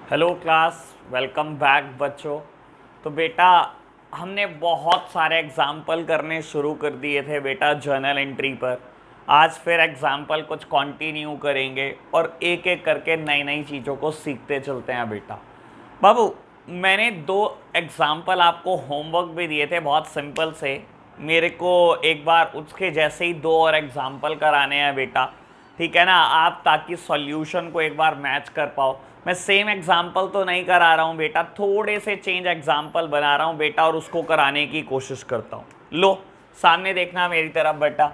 Hello class, welcome back बच्चों। तो बेटा हमने बहुत सारे एग्जाम्पल करने शुरू कर दिए थे बेटा जर्नल एंट्री पर। आज फिर एग्जाम्पल कुछ कंटिन्यू करेंगे और एक एक करके नई नई चीज़ों को सीखते चलते हैं बेटा। बाबू, मैंने दो एग्जाम्पल आपको होमवर्क भी दिए थे बहुत सिंपल से। मेरे को एक बार उसके जैसे ही दो और एग्जाम्पल कराने हैं बेटा, ठीक है ना आप, ताकि सॉल्यूशन को एक बार मैच कर पाओ। मैं सेम एग्जाम्पल तो नहीं करा रहा हूँ बेटा, थोड़े से चेंज एग्जाम्पल बना रहा हूँ बेटा और उसको कराने की कोशिश करता हूँ। लो सामने देखना मेरी तरफ बेटा।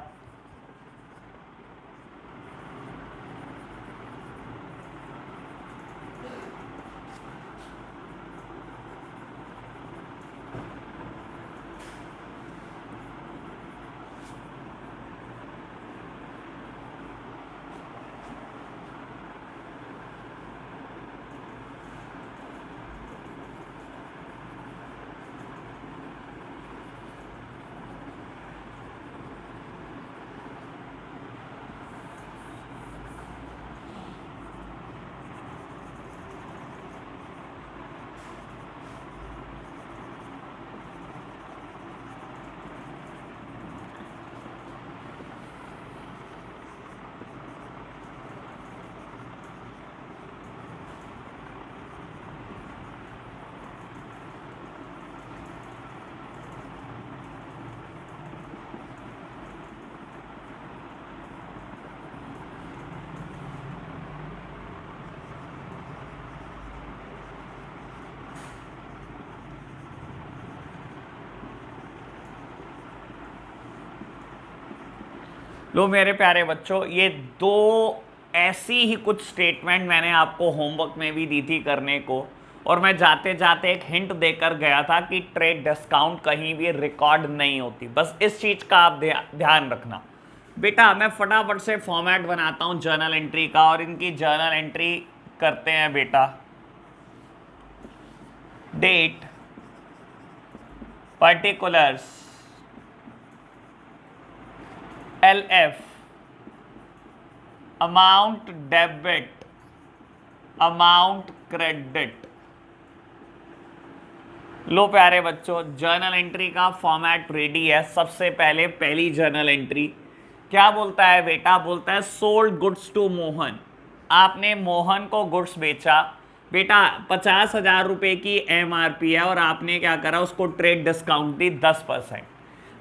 लो मेरे प्यारे बच्चों, ये दो ऐसी ही कुछ स्टेटमेंट मैंने आपको होमवर्क में भी दी थी करने को, और मैं जाते जाते एक हिंट देकर गया था कि ट्रेड डिस्काउंट कहीं भी रिकॉर्ड नहीं होती। बस इस चीज़ का आप ध्यान रखना बेटा। मैं फटाफट से फॉर्मेट बनाता हूँ जर्नल एंट्री का और इनकी जर्नल एंट्री करते हैं बेटा। Date, particulars, LF, amount debit, amount credit. लो प्यारे बच्चों, जर्नल एंट्री का फॉर्मेट रेडी है। सबसे पहले पहली जर्नल एंट्री क्या बोलता है बेटा? बोलता है सोल्ड गुड्स टू मोहन। आपने मोहन को गुड्स बेचा बेटा, 50,000 रुपये की MRP है और आपने क्या करा, उसको ट्रेड डिस्काउंट दी 10%।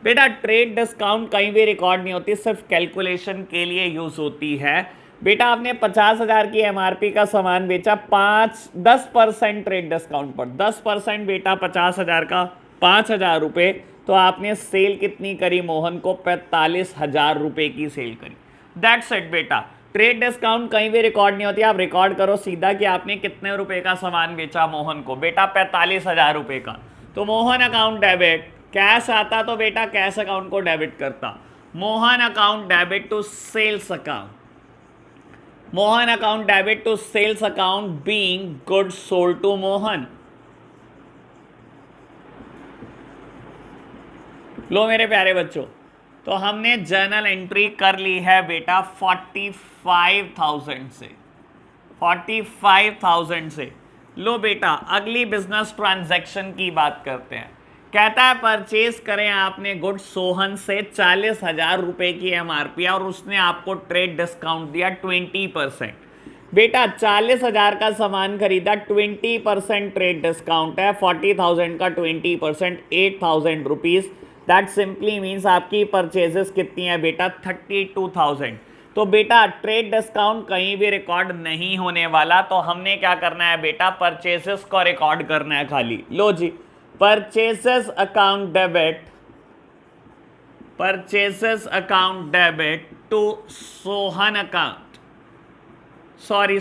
बेटा ट्रेड डिस्काउंट कहीं भी रिकॉर्ड नहीं होती, सिर्फ कैलकुलेशन के लिए यूज होती है। बेटा आपने 50,000 की MRP का सामान बेचा 10% ट्रेड डिस्काउंट पर, 10% बेटा 50,000 का 5,000 रुपये, तो आपने सेल कितनी करी मोहन को? 45,000 रुपये की सेल करी। दैट्स इट बेटा। ट्रेड डिस्काउंट कहीं भी रिकॉर्ड नहीं होती, आप रिकॉर्ड करो सीधा कि आपने कितने रुपए का सामान बेचा मोहन को। बेटा 45,000 रुपये का, तो मोहन अकाउंट डेबिट। कैश आता तो बेटा कैश अकाउंट को डेबिट करता। Mohan account debit to sales account, Mohan account debit to sales account being goods sold to Mohan. लो मेरे प्यारे बच्चों, तो हमने जर्नल एंट्री कर ली है बेटा 45,000 से, 45,000 से। लो बेटा अगली बिजनेस ट्रांजैक्शन की बात करते हैं। कहता है परचेज करें आपने गुड्स सोहन से 40,000 रुपये की MRP और उसने आपको ट्रेड डिस्काउंट दिया 20%। बेटा 40,000 का सामान खरीदा, 20% ट्रेड डिस्काउंट है, 40,000 का 20% 8,000 रुपीज़। दैट सिंपली मीन्स आपकी परचेजेस कितनी है बेटा? 32,000। तो बेटा ट्रेड डिस्काउंट कहीं भी रिकॉर्ड नहीं होने वाला, तो हमने क्या करना है बेटा? परचेजेस को रिकॉर्ड करना है खाली। लो जी, purchases account debit, purchases account debit to Sohan account, sorry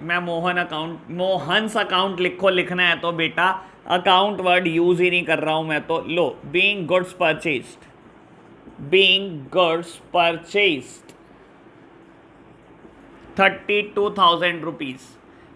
मैं मोहन अकाउंट, मोहन्स अकाउंट लिखो, लिखना है तो बेटा अकाउंट वर्ड यूज ही नहीं कर रहा हूं मैं तो। लो being goods purchased, being goods purchased 32,000 rupees.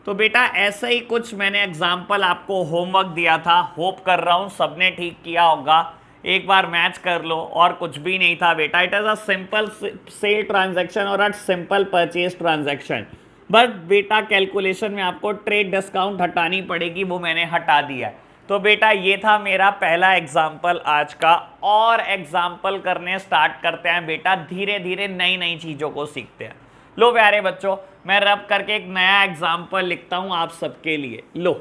तो बेटा ऐसा ही कुछ मैंने एग्जाम्पल आपको होमवर्क दिया था, होप कर रहा हूँ सबने ठीक किया होगा। एक बार मैच कर लो, और कुछ भी नहीं था बेटा। It is a simple sale transaction और a simple purchase transaction. But बेटा कैलकुलेशन में आपको ट्रेड डिस्काउंट हटानी पड़ेगी, वो मैंने हटा दिया है। तो बेटा ये था मेरा पहला एग्जाम्पल आज का, और एग्जाम्पल करने स्टार्ट करते हैं बेटा, धीरे धीरे नई नई चीजों को सीखते हैं। लो प्यारे बच्चों, मैं रब करके एक नया एग्जाम्पल लिखता हूं आप सबके लिए। लो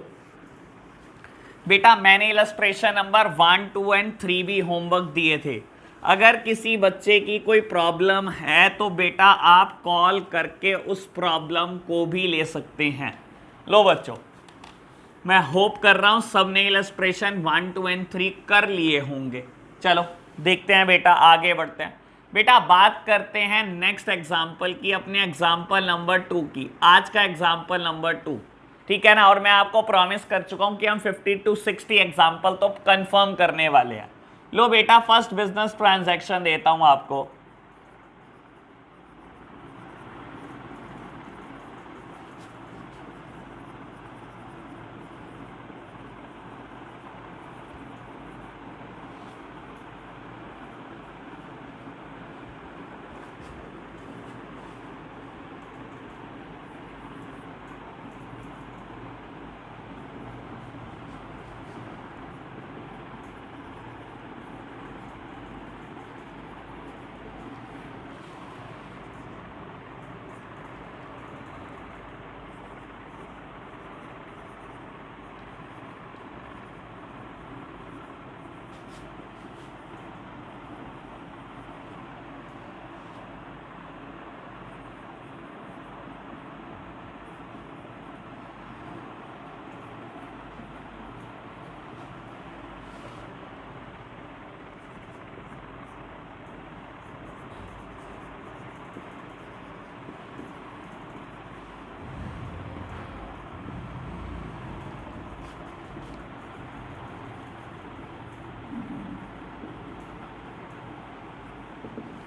बेटा, मैंने इलस्ट्रेशन नंबर 1, 2 एंड 3 भी होमवर्क दिए थे। अगर किसी बच्चे की कोई प्रॉब्लम है तो बेटा आप कॉल करके उस प्रॉब्लम को भी ले सकते हैं। लो बच्चों, मैं होप कर रहा हूं सबने इलस्ट्रेशन 1, 2 एंड 3 कर लिए होंगे। चलो देखते हैं बेटा, आगे बढ़ते हैं। बेटा बात करते हैं नेक्स्ट एग्जाम्पल की, अपने एग्जाम्पल नंबर 2 की। आज का एग्जाम्पल नंबर 2, ठीक है ना। और मैं आपको प्रॉमिस कर चुका हूं कि हम 50 to 60 एग्जाम्पल तो कंफर्म करने वाले हैं। लो बेटा, फर्स्ट बिजनेस ट्रांजैक्शन देता हूं आपको।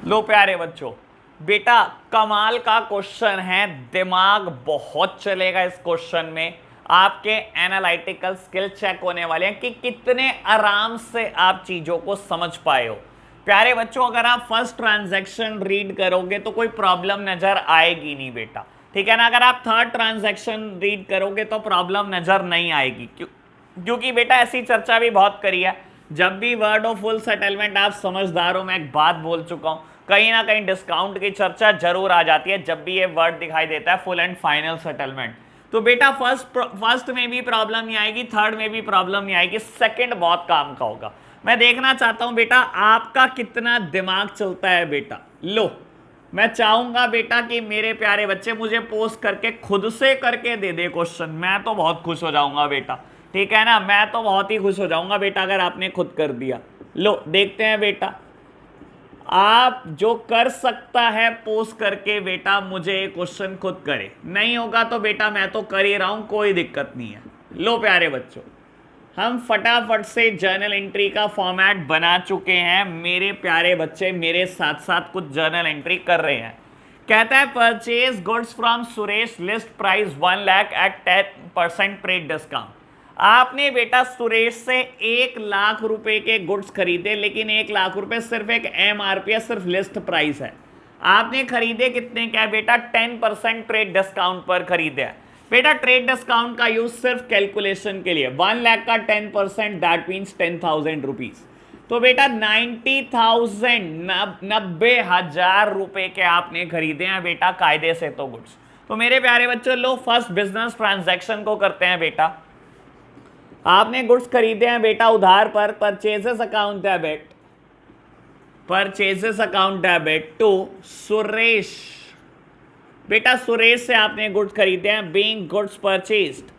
लो प्यारे बच्चों, बेटा कमाल का क्वेश्चन है, दिमाग बहुत चलेगा इस क्वेश्चन में। आपके एनालिटिकल स्किल चेक होने वाले हैं कि कितने आराम से आप चीजों को समझ पाए हो। प्यारे बच्चों, अगर आप फर्स्ट ट्रांजैक्शन रीड करोगे तो कोई प्रॉब्लम नजर आएगी नहीं बेटा, ठीक है ना। अगर आप थर्ड ट्रांजैक्शन रीड करोगे तो प्रॉब्लम नजर नहीं आएगी, क्योंकि बेटा ऐसी चर्चा भी बहुत करी है। जब भी वर्ड ऑफ फुल सेटलमेंट, आप समझदार हो, मैं एक बात बोल चुका हूं, कहीं ना कहीं डिस्काउंट की चर्चा जरूर आ जाती है जब भी ये वर्ड दिखाई देता है फुल एंड फाइनल सेटलमेंट। तो बेटा फर्स्ट में भी प्रॉब्लम नहीं आएगी, थर्ड में भी प्रॉब्लम नहीं आएगी, सेकंड बहुत काम का होगा। मैं देखना चाहता हूं बेटा आपका कितना दिमाग चलता है बेटा। लो, मैं चाहूंगा बेटा कि मेरे प्यारे बच्चे मुझे पोस्ट करके खुद से करके दे दे क्वेश्चन, मैं तो बहुत खुश हो जाऊंगा बेटा, ठीक है ना। मैं तो बहुत ही खुश हो जाऊंगा बेटा अगर आपने खुद कर दिया। लो देखते हैं बेटा, आप जो कर सकता है पोस्ट करके बेटा मुझे क्वेश्चन खुद करे, नहीं होगा तो बेटा मैं तो कर ही रहा हूं, कोई दिक्कत नहीं है। लो प्यारे बच्चों, हम फटाफट से जर्नल एंट्री का फॉर्मेट बना चुके हैं। मेरे प्यारे बच्चे मेरे साथ साथ कुछ जर्नल एंट्री कर रहे हैं। कहता है purchase goods from Suresh, list price 1 lakh at 10% trade discount. आपने बेटा सुरेश से 1 लाख रुपए के गुड्स खरीदे, लेकिन 1 लाख रुपए सिर्फ एक MRP है, सिर्फ लिस्ट प्राइस है। आपने खरीदे कितने क्या बेटा, 10% ट्रेड डिस्काउंट पर खरीदे हैं। बेटा ट्रेड डिस्काउंट का यूज सिर्फ कैलकुलेशन के लिए, 1 लाख का 10% दैट मीन्स 10,000 रुपीज। तो बेटा 90,000 90,000 रुपए के आपने खरीदे हैं बेटा कायदे से तो गुड्स। तो मेरे प्यारे बच्चों लो फर्स्ट बिजनेस ट्रांजैक्शन को करते हैं बेटा। आपने गुड्स खरीदे हैं बेटा उधार पर, purchases account debit, purchases account debit to Suresh. बेटा सुरेश से आपने गुड्स खरीदे हैं, being goods purchased,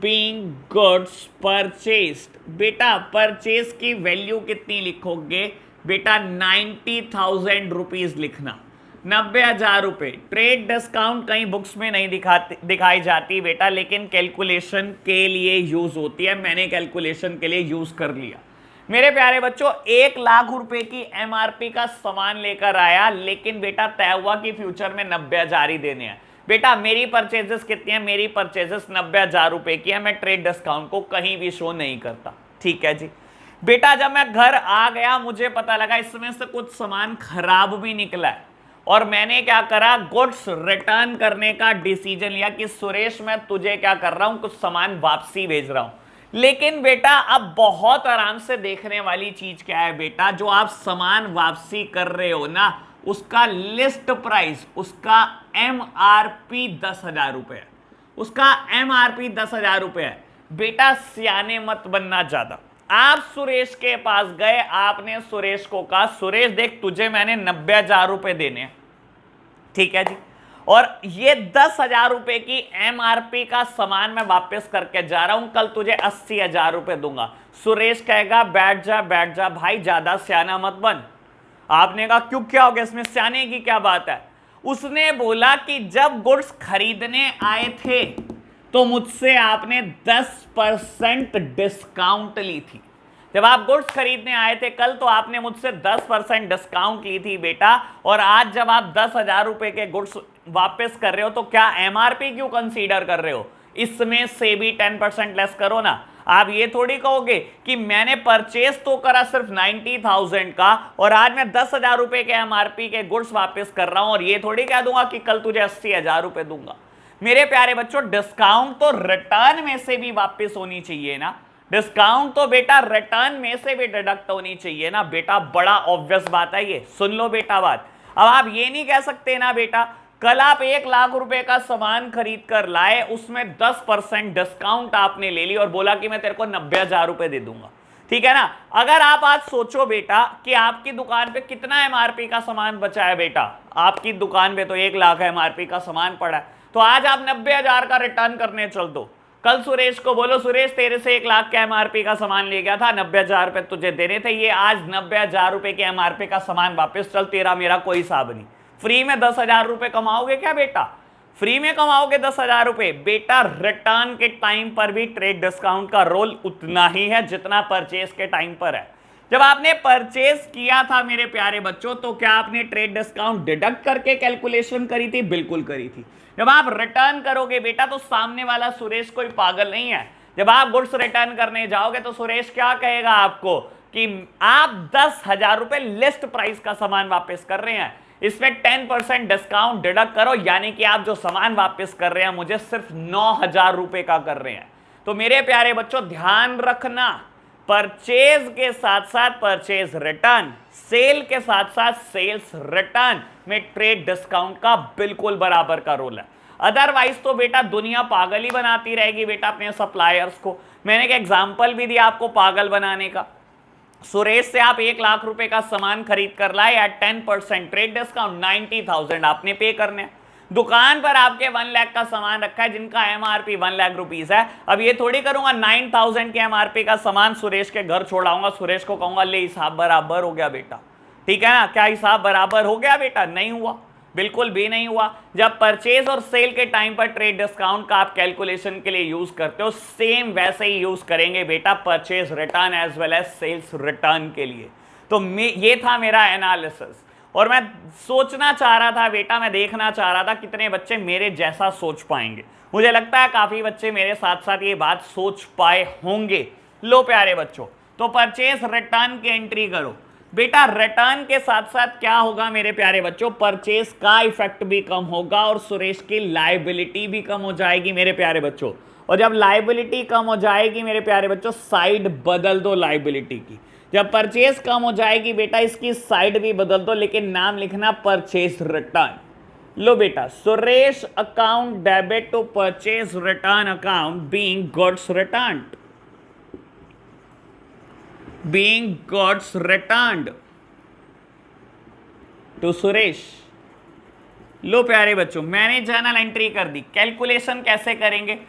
being goods purchased. बेटा परचेज की वैल्यू कितनी लिखोगे बेटा, 90,000 रुपीज लिखना, 90,000 रुपए। ट्रेड डिस्काउंट कहीं बुक्स में नहीं दिखाई जाती बेटा, लेकिन कैलकुलेशन के लिए यूज होती है, मैंने कैलकुलेशन के लिए यूज कर लिया। मेरे प्यारे बच्चों 1 लाख रुपए की MRP का सामान लेकर आया, लेकिन बेटा तय हुआ कि फ्यूचर में 90,000 ही देने हैं। बेटा मेरी परचेजेस कितनी है, मेरी परचेजेस 90,000 रुपए की है, मैं ट्रेड डिस्काउंट को कहीं भी शो नहीं करता, ठीक है जी। बेटा जब मैं घर आ गया मुझे पता लगा इसमें से कुछ सामान खराब भी निकला है, और मैंने क्या करा, गुड्स रिटर्न करने का डिसीजन लिया कि सुरेश मैं तुझे क्या कर रहा हूं, कुछ सामान वापसी भेज रहा हूं। लेकिन बेटा अब बहुत आराम से देखने वाली चीज क्या है बेटा, जो आप सामान वापसी कर रहे हो ना, उसका लिस्ट प्राइस, उसका MRP 10,000 रुपए है, उसका MRP 10,000 रुपए है। बेटा सियाने मत बनना ज्यादा। आप सुरेश के पास गए, आपने सुरेश को कहा सुरेश देख तुझे मैंने 90,000 रुपए देने हैं, ठीक है जी, और ये 10,000 रुपए की MRP का सामान मैं वापस करके जा रहा हूं, कल तुझे 80,000 रुपए दूंगा। सुरेश कहेगा बैठ जा भाई, ज्यादा सियाना मत बन। आपने कहा क्यों, क्या हो गया इसमें, सियाने की क्या बात है। उसने बोला कि जब गुड्स खरीदने आए थे तो मुझसे आपने 10% डिस्काउंट ली थी। जब आप गुड्स खरीदने आए थे कल तो आपने मुझसे 10% डिस्काउंट ली थी बेटा, और आज जब आप 10,000 रुपए के गुड्स वापस कर रहे हो तो क्या MRP क्यों कंसीडर कर रहे हो, इसमें से भी 10% लेस करो ना। आप ये थोड़ी कहोगे कि मैंने परचेज तो करा सिर्फ 90,000 का और आज मैं 10,000 रुपए के MRP के गुड्स वापस कर रहा हूं, और ये थोड़ी कह दूंगा कि कल तुझे 80,000 रुपए दूंगा। मेरे प्यारे बच्चों डिस्काउंट तो रिटर्न में से भी वापस होनी चाहिए ना, डिस्काउंट तो बेटा रिटर्न में से भी डिडक्ट होनी चाहिए ना बेटा, बड़ा ऑब्वियस बात है ये, सुन लो बेटा बात। अब आप ये नहीं कह सकते ना बेटा, कल आप 1,00,000 रुपए का सामान खरीद कर लाए, उसमें 10% डिस्काउंट आपने ले ली और बोला कि मैं तेरे को 90,000 रुपए दे दूंगा, ठीक है ना। अगर आप आज सोचो बेटा कि आपकी दुकान पे कितना MRP का सामान बचा है बेटा, आपकी दुकान पे तो 1,00,000 MRP का सामान पड़ा है, तो आज आप 90,000 का रिटर्न करने चल दो। कल सुरेश को बोलो सुरेश तेरे से 1,00,000 का MRP का सामान ले गया था, 90,000 रुपए तुझे देने थे, ये आज 90,000 रुपए के MRP का सामान वापस चल, तेरा मेरा कोई हिसाब नहीं। फ्री में 10,000 रुपए कमाओगे क्या बेटा, फ्री में कमाओगे 10,000 रुपए बेटा। रिटर्न के टाइम पर भी ट्रेड डिस्काउंट का रोल उतना ही है जितना परचेज के टाइम पर है। जब आपने परचेज किया था मेरे प्यारे बच्चों तो क्या आपने ट्रेड डिस्काउंट डिडक्ट करके कैलकुलेशन करी थी, बिल्कुल करी थी। जब आप रिटर्न करोगे बेटा तो सामने वाला सुरेश कोई पागल नहीं है, जब आप गुड्स रिटर्न करने जाओगे तो सुरेश क्या कहेगा आपको कि आप 10,000 रुपए लिस्ट प्राइस का सामान वापस कर रहे हैं, इसमें 10% डिस्काउंट डिडक्ट करो, यानी कि आप जो सामान वापस कर रहे हैं मुझे सिर्फ 9,000 रुपए का कर रहे हैं। तो मेरे प्यारे बच्चों ध्यान रखना, परचेज के साथ साथ परचेज रिटर्न, सेल के साथ साथ सेल्स रिटर्न में ट्रेड डिस्काउंट का बिल्कुल बराबर का रोल है। अदरवाइज तो बेटा दुनिया पागल ही बनाती रहेगी बेटा अपने सप्लायर्स को। मैंने एक एग्जांपल भी दिया आपको पागल बनाने का। सुरेश से आप 1,00,000 रुपए का सामान खरीद कर लाए एट 10% ट्रेड डिस्काउंट, 90,000 आपने पे करने हैं। दुकान पर आपके 1,00,000 का सामान रखा है जिनका MRP 1,00,000 रुपीज है। अब ये थोड़ी करूंगा 9,000 के MRP का सामान सुरेश के घर छोड़ाऊंगा, सुरेश को कहूंगा ले हिसाब बराबर हो गया बेटा, ठीक है ना, क्या हिसाब बराबर हो गया बेटा, नहीं हुआ, बिल्कुल भी नहीं हुआ। जब परचेज और सेल के टाइम पर ट्रेड डिस्काउंट का आप कैलकुलेशन के लिए यूज करते हो, सेम वैसे ही यूज करेंगे बेटा purchase return as well as sales return के लिए। तो ये था मेरा एनालिसिस, और मैं सोचना चाह रहा था बेटा, मैं देखना चाह रहा था कितने बच्चे मेरे जैसा सोच पाएंगे। मुझे लगता है काफी बच्चे मेरे साथ साथ ये बात सोच पाए होंगे। लो प्यारे बच्चों, तो परचेज रिटर्न की एंट्री करो बेटा। रिटर्न के साथ साथ क्या होगा मेरे प्यारे बच्चों, परचेज का इफेक्ट भी कम होगा और सुरेश की लायबिलिटी भी कम हो जाएगी मेरे प्यारे बच्चों। और जब लायबिलिटी कम हो जाएगी मेरे प्यारे बच्चों, साइड बदल दो लायबिलिटी की। जब परचेज कम हो जाएगी बेटा, इसकी साइड भी बदल दो, लेकिन नाम लिखना परचेज रिटर्न। लो बेटा, Suresh account debit to purchase return account being goods return, being goods returned to Suresh. लो प्यारे बच्चों, मैंने जर्नल एंट्री कर दी। कैलकुलेशन कैसे करेंगे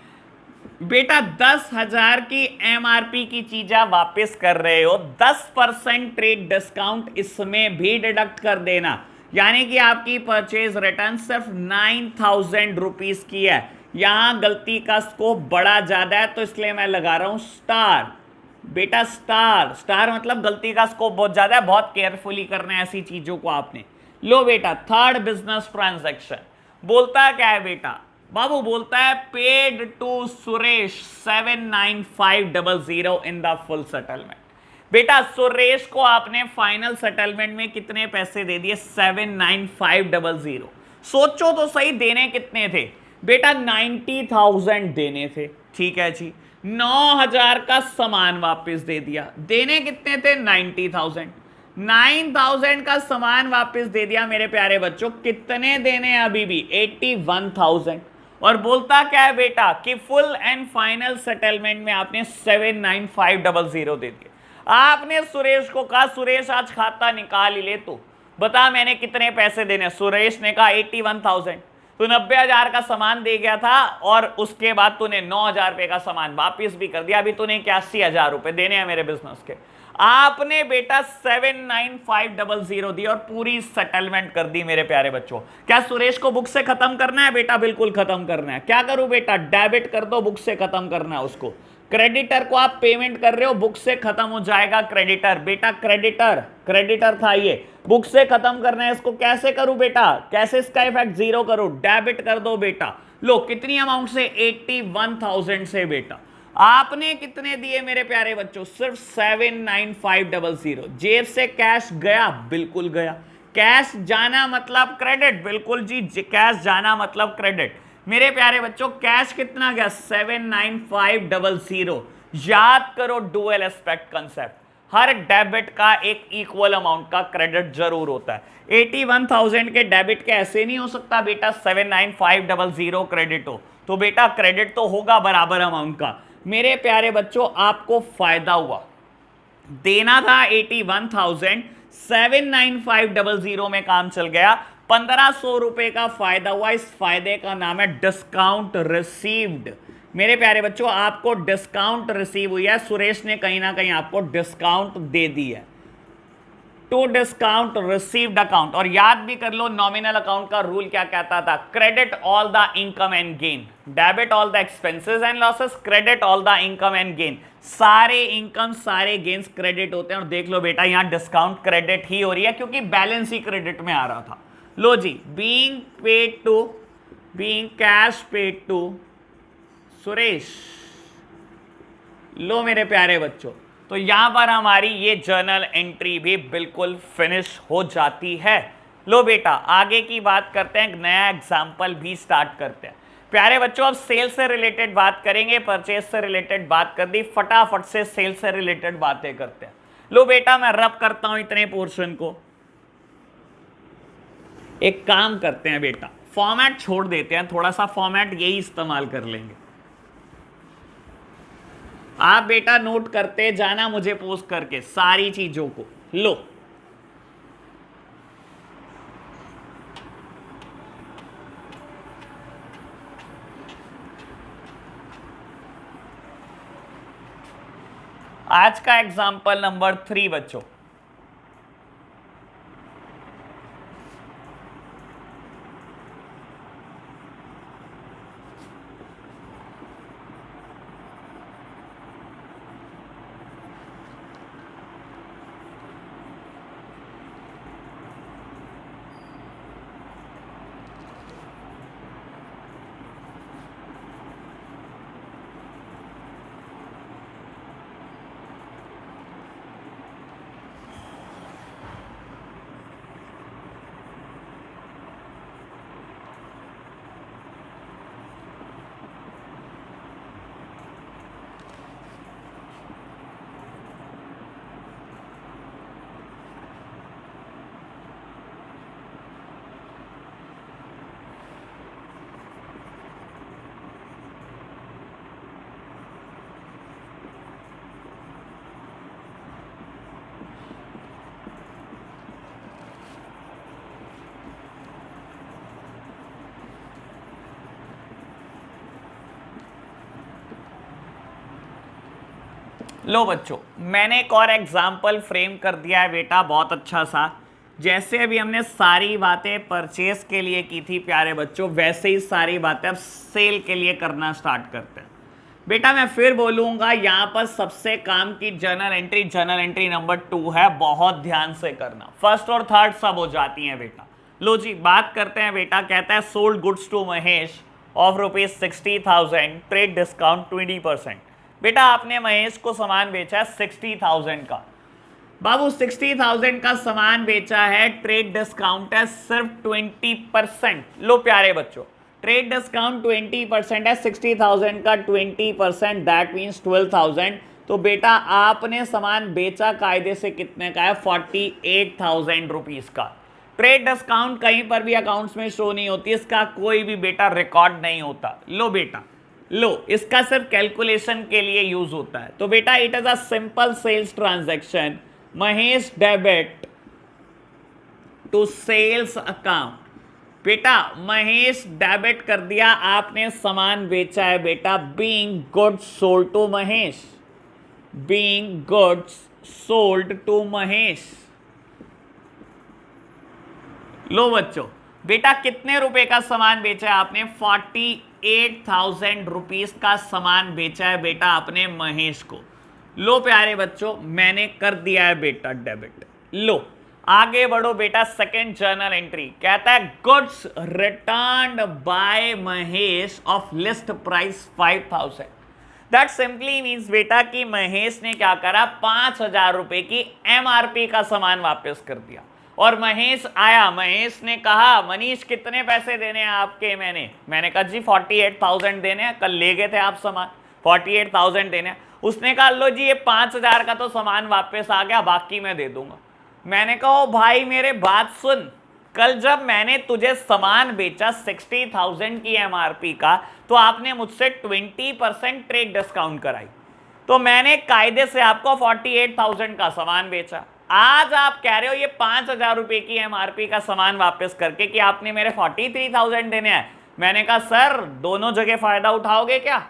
बेटा, 10,000 की MRP की चीज आप वापस कर रहे हो, 10% ट्रेड डिस्काउंट इसमें भी डिडक्ट कर देना, यानी कि आपकी परचेज रिटर्न सिर्फ 9,000 रुपीज की है। यहां गलती का स्कोप बड़ा ज्यादा है तो इसलिए मैं लगा रहा हूं स्टार बेटा, स्टार। स्टार मतलब गलती का स्कोप बहुत ज्यादा है, बहुत केयरफुली करना है ऐसी चीजों को आपने। लो बेटा, थर्ड बिजनेस ट्रांजैक्शन बोलता क्या है बेटा, बाबू बोलता है paid to Suresh 79500 in the full settlement. बेटा सुरेश को आपने फाइनल सेटलमेंट में कितने पैसे दे दिए? 79500। सोचो तो सही, देने कितने थे बेटा? 90,000 देने थे। ठीक है जी, 9,000 का सामान वापस दे दिया। देने कितने थे? 90,000। 9,000 का सामान वापस दे दिया मेरे प्यारे बच्चों। कितने देने हैं अभी भी? 81,000। और बोलता क्या है बेटा कि फुल एंड फाइनल सेटलमेंट में आपने 79500 दे दिए। आपने सुरेश को कहा सुरेश आज खाता निकाल ही ले, तो बता मैंने कितने पैसे देने? सुरेश ने कहा 81,000। तो 90,000 का सामान दे गया था और उसके बाद तूने 9,000 रुपए का सामान वापिस भी कर दिया। अभी तूने 81,000 रुपए देने हैं मेरे बिजनेस के। आपने बेटा 79500 दी और पूरी सेटलमेंट कर दी मेरे प्यारे बच्चों। क्या सुरेश को बुक से खत्म करना है? बेटा बिल्कुल खत्म करना है। क्या करूं बेटा? डेबिट कर दो, बुक से खत्म करना है उसको। क्रेडिटर को आप पेमेंट कर रहे हो, बुक से खत्म हो जाएगा क्रेडिटर। बेटा क्रेडिटर था ये, बुक से खत्म करना है इसको। कैसे करूं बेटा? कैसे इसका इफेक्ट जीरो करूं? डेबिट कर दो बेटा। लो कितनी अमाउंट से? 81,000 से बेटा। आपने कितने दिए मेरे प्यारे बच्चों? सिर्फ 79500। जेब से कैश गया? बिल्कुल गया। कैश जाना मतलब क्रेडिट? बिल्कुल जी, कैश जाना मतलब क्रेडिट। मेरे प्यारे बच्चों कैश कितना गया? 79500। याद करो डुअल एस्पेक्ट कंसेप्ट, हर डेबिट का एक इक्वल अमाउंट का क्रेडिट जरूर होता है। 81,000 के डेबिट के ऐसे नहीं हो सकता बेटा 79500 क्रेडिट हो। तो बेटा क्रेडिट तो होगा बराबर अमाउंट का। मेरे प्यारे बच्चों आपको फायदा हुआ, देना था 81,000, 79500 में काम चल गया। 1,500 रुपए का फायदा हुआ। इस फायदे का नाम है डिस्काउंट रिसीव्ड। मेरे प्यारे बच्चों आपको डिस्काउंट रिसीव हुई है। सुरेश ने कहीं ना कहीं आपको डिस्काउंट दे दी है। To discount received account. और याद भी कर लो नॉमिनल अकाउंट का रूल क्या कहता था? Credit all the income and gain, debit all the expenses and losses, credit all the income and gain. सारे इनकम सारे गेन्स क्रेडिट होते हैं। और देख लो बेटा यहां डिस्काउंट क्रेडिट ही हो रही है क्योंकि बैलेंस ही क्रेडिट में आ रहा था। लो जी, being cash paid to Suresh. लो मेरे प्यारे बच्चों, तो यहां पर हमारी ये जर्नल एंट्री भी बिल्कुल फिनिश हो जाती है। लो बेटा आगे की बात करते हैं, एक नया एग्जाम्पल भी स्टार्ट करते हैं। प्यारे बच्चों अब सेल से रिलेटेड बात करेंगे, परचेज से रिलेटेड बात कर दी, फटाफट से सेल से रिलेटेड बातें करते हैं। लो बेटा मैं रब करता हूं इतने पोर्शन को। एक काम करते हैं बेटा, फॉर्मेट छोड़ देते हैं, थोड़ा सा फॉर्मेट यही इस्तेमाल कर लेंगे। आप बेटा नोट करते जाना मुझे पोस्ट करके सारी चीजों को। लो आज का एग्जाम्पल नंबर 3 बच्चों। लो बच्चों मैंने एक और एग्जाम्पल फ्रेम कर दिया है बेटा, बहुत अच्छा सा। जैसे अभी हमने सारी बातें परचेस के लिए की थी प्यारे बच्चों, वैसे ही सारी बातें अब सेल के लिए करना स्टार्ट करते हैं। बेटा मैं फिर बोलूंगा यहाँ पर सबसे काम की जर्नल एंट्री नंबर 2 है, बहुत ध्यान से करना। फर्स्ट और थर्ड सब हो जाती हैं बेटा। लो जी बात करते हैं बेटा, कहता है sold goods to Mahesh of ₹60,000, trade discount 20%। बेटा आपने महेश को सामान बेचा है 60,000 का, बाबू 60,000 का सामान बेचा है, ट्रेड डिस्काउंट है सिर्फ 20%। लो प्यारे बच्चों, ट्रेड डिस्काउंट 20% है, 60,000 का 20%, दैट मीन्स 12,000। तो बेटा आपने सामान बेचा कायदे से कितने का है? 48,000 रुपीज का। ट्रेड डिस्काउंट कहीं पर भी अकाउंट्स में शो नहीं होती, इसका कोई भी बेटा रिकॉर्ड नहीं होता। लो बेटा लो, इसका सिर्फ कैलकुलेशन के लिए यूज होता है। तो बेटा it is a simple sales transaction. Mahesh debit to sales account. बेटा महेश डेबिट कर दिया, आपने सामान बेचा है बेटा। Being goods sold to Mahesh, being goods sold to Mahesh. लो बच्चों, बेटा कितने रुपए का सामान बेचा है आपने? 48,000 रुपीज का सामान बेचा है बेटा आपने महेश को। लो प्यारे बच्चों, मैंने कर दिया है बेटा डेबिट। लो आगे बढ़ो बेटा, सेकेंड जर्नल एंट्री कहता है goods returned by Mahesh of list price 5,000। That simply means बेटा कि महेश ने क्या करा? 5,000 रुपए की एमआरपी का सामान वापस कर दिया। और महेश आया, महेश ने कहा मनीष कितने पैसे देने हैं आपके? मैंने कहा जी 48,000 देने हैं, कल ले गए थे आप सामान, 48,000 देने हैं। उसने कहा लो जी ये 5,000 का तो सामान वापस आ गया, बाकी मैं दे दूंगा। मैंने कहा ओ भाई मेरे बात सुन, कल जब मैंने तुझे सामान बेचा 60,000 की एमआरपी का, तो आपने मुझसे 20% ट्रेड डिस्काउंट कराई, तो मैंने कायदे से आपको 48,000 का सामान बेचा। आज आप कह रहे हो ये 5,000 रुपए की एमआरपी का सामान वापस करके कि आपने मेरे 43,000 देने हैं। मैंने कहा सर दोनों जगह फायदा उठाओगे क्या?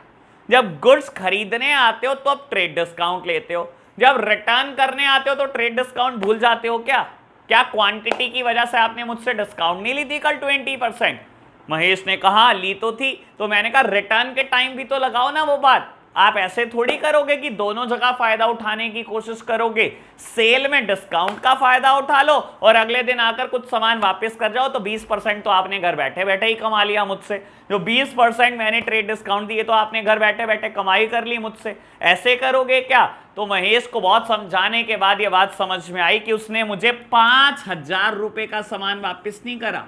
जब गुड्स खरीदने आते हो तो अब ट्रेड डिस्काउंट लेते हो, जब रिटर्न करने आते हो तो ट्रेड डिस्काउंट भूल जाते हो क्या? क्या क्वांटिटी की वजह से आपने मुझसे डिस्काउंट नहीं ली थी कल 20%? महेश ने कहा ली तो थी। तो मैंने कहा रिटर्न के टाइम भी तो लगाओ ना वो बात। आप ऐसे थोड़ी करोगे कि दोनों जगह फायदा उठाने की कोशिश करोगे। सेल में डिस्काउंट का फायदा उठा लो और अगले दिन आकर कुछ सामान वापस कर जाओ, तो 20% तो आपने घर बैठे बैठे ही कमा लिया मुझसे। जो 20% मैंने ट्रेड डिस्काउंट दिए तो आपने घर बैठे बैठे कमाई कर ली मुझसे। ऐसे करोगे क्या? तो महेश को बहुत समझाने के बाद यह बात समझ में आई कि उसने मुझे 5,000 रुपए का सामान वापस नहीं करा।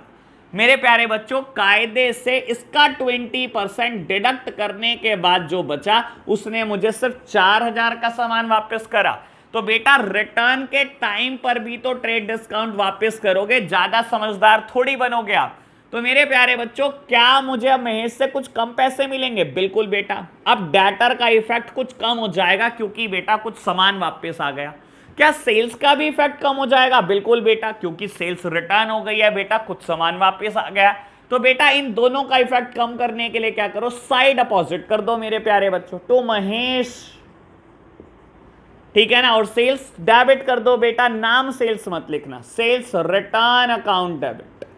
मेरे प्यारे बच्चों, कायदे से इसका 20% डिडक्ट करने के बाद जो बचा उसने मुझे सिर्फ 4,000 का सामान वापस करा। तो बेटा रिटर्न के टाइम पर भी तो ट्रेड डिस्काउंट वापस करोगे, ज्यादा समझदार थोड़ी बनोगे आप। तो मेरे प्यारे बच्चों, क्या मुझे अब महेश से कुछ कम पैसे मिलेंगे? बिल्कुल बेटा, अब डेटर का इफेक्ट कुछ कम हो जाएगा क्योंकि बेटा कुछ सामान वापस आ गया। क्या सेल्स का भी इफेक्ट कम हो जाएगा? बिल्कुल बेटा, क्योंकि सेल्स रिटर्न हो गई है बेटा, कुछ सामान वापस आ गया। तो बेटा इन दोनों का इफेक्ट कम करने के लिए क्या करो? साइड अपोजिट कर दो मेरे प्यारे बच्चों। तो महेश, ठीक है ना, और सेल्स डेबिट कर दो बेटा। नाम सेल्स मत लिखना, sales return account debit.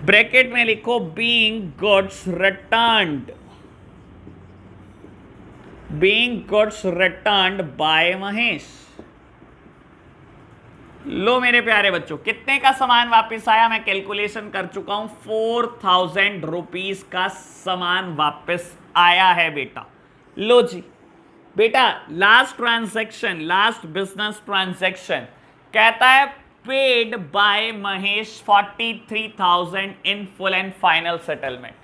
Bracket में लिखो being goods returned, being goods returned by Mahesh. लो मेरे प्यारे बच्चों, कितने का सामान वापस आया? मैं कैलकुलेशन कर चुका हूं, 4,000 रुपीज का सामान वापस आया है बेटा। लो जी बेटा, last transaction, last business transaction कहता है paid by Mahesh 43,000 in full and final settlement.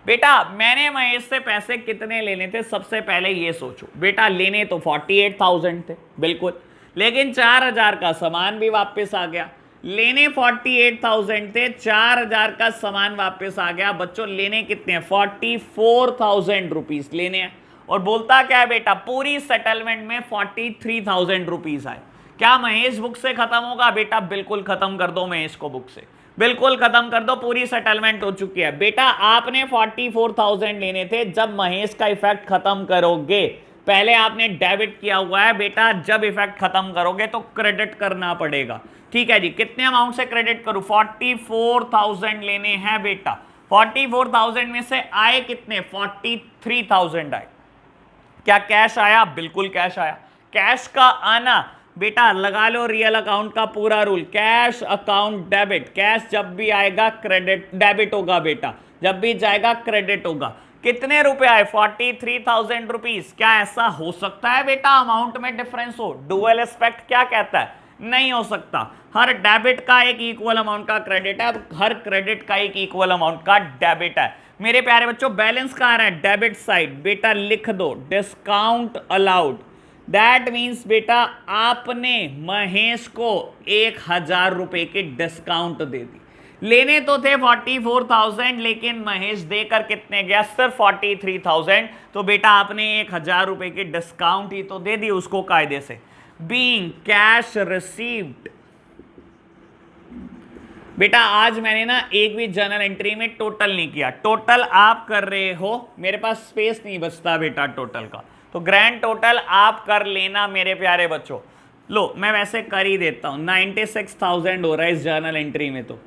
बेटा मैंने महेश से पैसे कितने लेने थे? सबसे पहले ये सोचो बेटा, लेने तो 48,000 थे बिल्कुल, लेकिन 4,000 का सामान भी वापस आ गया। लेने 48,000 थे, 4,000 का सामान वापस आ गया। बच्चों लेने कितने हैं? 44,000 रुपीज लेने हैं। और बोलता क्या है बेटा? पूरी सेटलमेंट में 43,000 रुपीज आए। क्या महेश बुक से खत्म होगा? बेटा बिल्कुल खत्म कर दो महेश को बुक से, बिल्कुल खत्म कर दो, पूरी सेटलमेंट हो चुकी है। बेटा आपने 44,000 लेने थे, जब महेश का इफेक्ट खत्म करोगे, पहले आपने डेबिट किया हुआ है बेटा, जब इफेक्ट खत्म करोगे तो क्रेडिट करना पड़ेगा। ठीक है जी, कितने अमाउंट से क्रेडिट करूं? 44,000 लेने हैं बेटा। 44,000 में से आए कितने? 43,000 आए। क्या कैश आया? बिल्कुल कैश आया। कैश का आना बेटा लगा लो रियल अकाउंट का पूरा rule, cash account debit. Cash जब भी आएगा क्रेडिट, डेबिट होगा बेटा, जब भी जाएगा क्रेडिट होगा। कितने रुपए आए? 43,000 रुपीज। क्या ऐसा हो सकता है बेटा अमाउंट में डिफरेंस हो? डुअल एस्पेक्ट क्या कहता है? नहीं हो सकता। हर डेबिट का एक इक्वल अमाउंट का क्रेडिट है, हर क्रेडिट का एक इक्वल अमाउंट का डेबिट है। मेरे प्यारे बच्चों बैलेंस कहां आ रहा है? Debit side. बेटा लिख दो डिस्काउंट अलाउड। दैट मीन्स बेटा आपने महेश को 1,000 रुपए की डिस्काउंट दे दी। लेने तो थे 44,000 लेकिन महेश देकर कितने गया? सिर्फ 43,000। तो बेटा आपने 1,000 रुपए की डिस्काउंट ही तो दे दी उसको कायदे से। Being cash received. बेटा आज मैंने ना एक भी जर्नल एंट्री में टोटल नहीं किया। टोटल आप कर रहे हो, मेरे पास स्पेस नहीं बचता बेटा टोटल का, तो ग्रैंड टोटल आप कर लेना मेरे प्यारे बच्चों। लो मैं वैसे कर ही देता हूं, 96,000 हो रहा है इस जर्नल एंट्री में। तो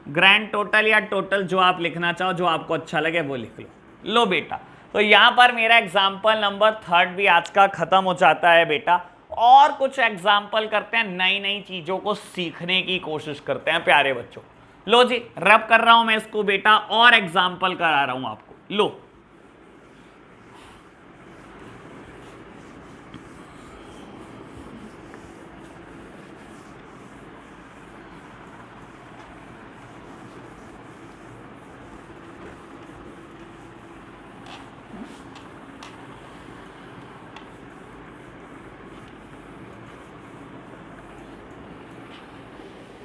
ग्रैंड टोटल या टोटल जो आप लिखना चाहो, जो आपको अच्छा लगे वो लिख लो। लो बेटा, तो यहां पर मेरा एग्जाम्पल नंबर 3 भी आज का खत्म हो जाता है बेटा। और कुछ एग्जाम्पल करते हैं, नई नई चीजों को सीखने की कोशिश करते हैं प्यारे बच्चों। लो जी रब कर रहा हूं मैं इसको बेटा, और एग्जाम्पल करा रहा हूं आपको। लो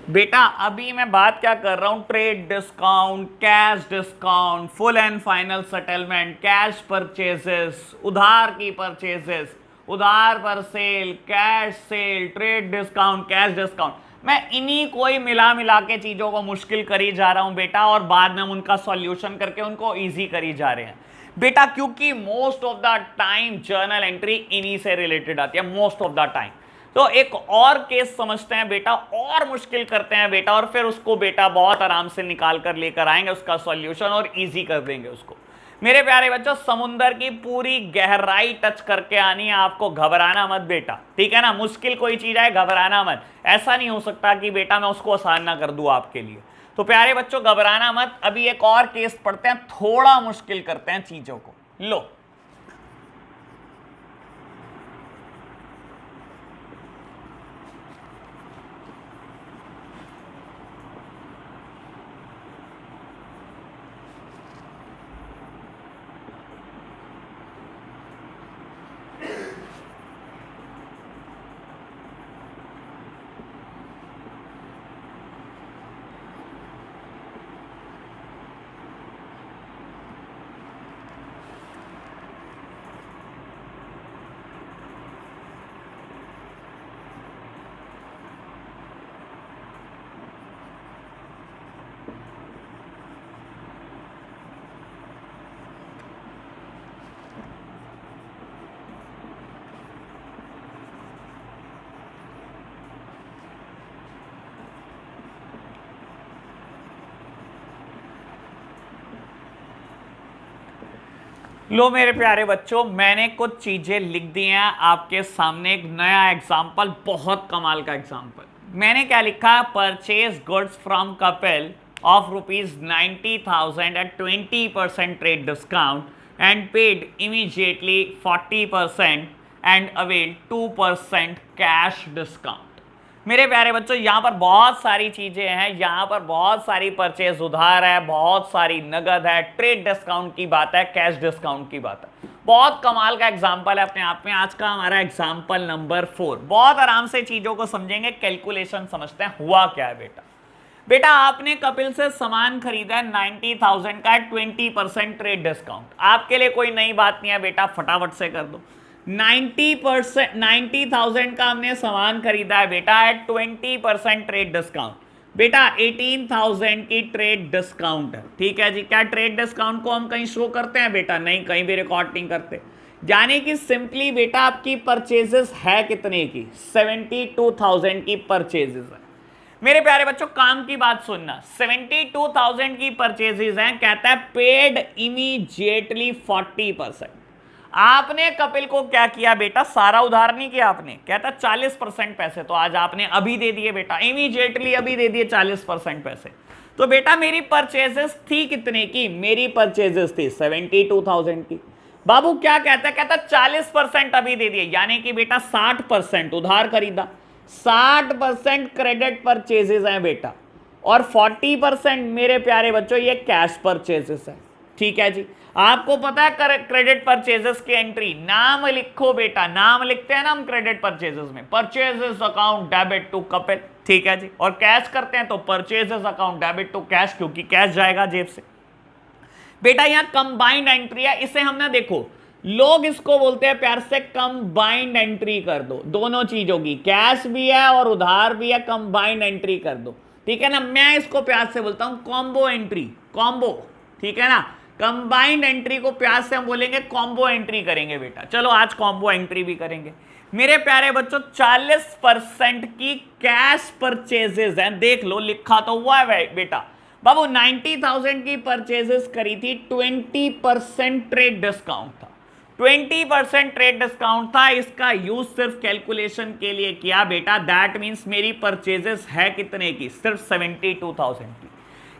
बेटा अभी मैं बात क्या कर रहा हूं? Trade discount, cash discount, full and final settlement, cash purchases, उधार की परचेजेस, उधार पर sale, cash sale, trade discount, cash discount. मैं इन्हीं को ही मिला मिला के चीजों को मुश्किल करी जा रहा हूं बेटा, और बाद में हम उनका सॉल्यूशन करके उनको इजी करी जा रहे हैं बेटा, क्योंकि most of the time journal entry इन्हीं से रिलेटेड आती है, मोस्ट ऑफ द टाइम। तो एक और केस समझते हैं बेटा, और मुश्किल करते हैं बेटा, और फिर उसको बेटा बहुत आराम से निकाल कर लेकर आएंगे उसका सॉल्यूशन, और इजी कर देंगे उसको। मेरे प्यारे बच्चों समुंदर की पूरी गहराई टच करके आनी है आपको, घबराना मत बेटा, ठीक है ना। मुश्किल कोई चीज है घबराना मत, ऐसा नहीं हो सकता कि बेटा मैं उसको आसान ना कर दूं आपके लिए। तो प्यारे बच्चों घबराना मत। अभी एक और केस पढ़ते हैं, थोड़ा मुश्किल करते हैं चीजों को। लो लो मेरे प्यारे बच्चों, मैंने कुछ चीजें लिख दी हैं आपके सामने। एक नया एग्जाम्पल, बहुत कमाल का एग्जाम्पल। मैंने क्या लिखा? Purchase goods from Kapil of ₹90,000 at 20% trade discount and paid immediately 40% and avail 2% cash discount. मेरे प्यारे बच्चों यहां पर बहुत सारी चीजें हैं, यहां पर बहुत सारी परचेज उधार है, बहुत सारी नगद है, ट्रेड डिस्काउंट की बात है, कैश डिस्काउंट की बात है। बहुत कमाल का एग्जाम्पल है अपने आप में। आज का हमारा एग्जाम्पल नंबर 4। बहुत आराम से चीजों को समझेंगे, कैलकुलेशन समझते हैं हुआ क्या है बेटा। बेटा आपने कपिल से सामान खरीदा है 90,000 का 20% ट्रेड डिस्काउंट। आपके लिए कोई नई बात नहीं है बेटा, फटाफट से कर दो। 90,000 का हमने सामान खरीदा है बेटा एट 20% ट्रेड डिस्काउंट। बेटा 18,000 की ट्रेड डिस्काउंट है, ठीक है जी। क्या ट्रेड डिस्काउंट को हम कहीं शो करते हैं बेटा? नहीं, कहीं भी रिकॉर्ड नहीं करते। यानी कि सिंपली बेटा आपकी परचेजेस है कितने की? 72,000 की परचेजेस है। मेरे प्यारे बच्चों काम की बात सुनना, 72,000 की परचेजेस हैं। कहता है पेड इमीडिएटली 40%। आपने कपिल को क्या किया बेटा? सारा उधार नहीं किया आपने। कहता 40% पैसे तो आज आपने अभी दे दिए बेटा, इमीडिएटली अभी दे दिए 40% पैसे। तो बेटा मेरी परचेजेस थी कितने की, मेरी परचेजेस थी 72,000 की। बाबू क्या कहता है, कहता 40% अभी दे दिए, यानी कि बेटा 60% उधार खरीदा, 60% क्रेडिट परचेजेस हैं बेटा, और 40% मेरे प्यारे बच्चों ये कैश परचेजेस है। ठीक है जी, आपको पता है क्रेडिट परचेजेस की एंट्री, नाम लिखो बेटा, नाम लिखते हैं ना हम क्रेडिट परचेजेस में, purchases account debit to Kapil. ठीक है जी, और कैश करते हैं तो purchases account debit to cash, क्योंकि कैश जाएगा जेब से। बेटा यहां कंबाइंड एंट्री है, इसे हमने देखो लोग इसको बोलते हैं प्यार से कंबाइंड एंट्री कर दो, दोनों चीजों की, कैश भी है और उधार भी है, कंबाइंड एंट्री कर दो। ठीक है ना, मैं इसको प्यार से बोलता हूं कॉम्बो एंट्री, कॉम्बो। ठीक है ना, कंबाइंड एंट्री को प्यार से हम बोलेंगे कॉम्बो एंट्री करेंगे बेटा। चलो आज कॉम्बो एंट्री भी करेंगे मेरे प्यारे बच्चों। 40% की कैश परचेजेस हैं, देख लो लिखा तो हुआ है बेटा। बाबू 90,000 की परचेजेस करी थी, 20% ट्रेड डिस्काउंट था, 20% ट्रेड डिस्काउंट था, इसका यूज सिर्फ कैलकुलेशन के लिए किया बेटा। दैट मींस मेरी परचेजेस है कितने की, सिर्फ 72,000 की।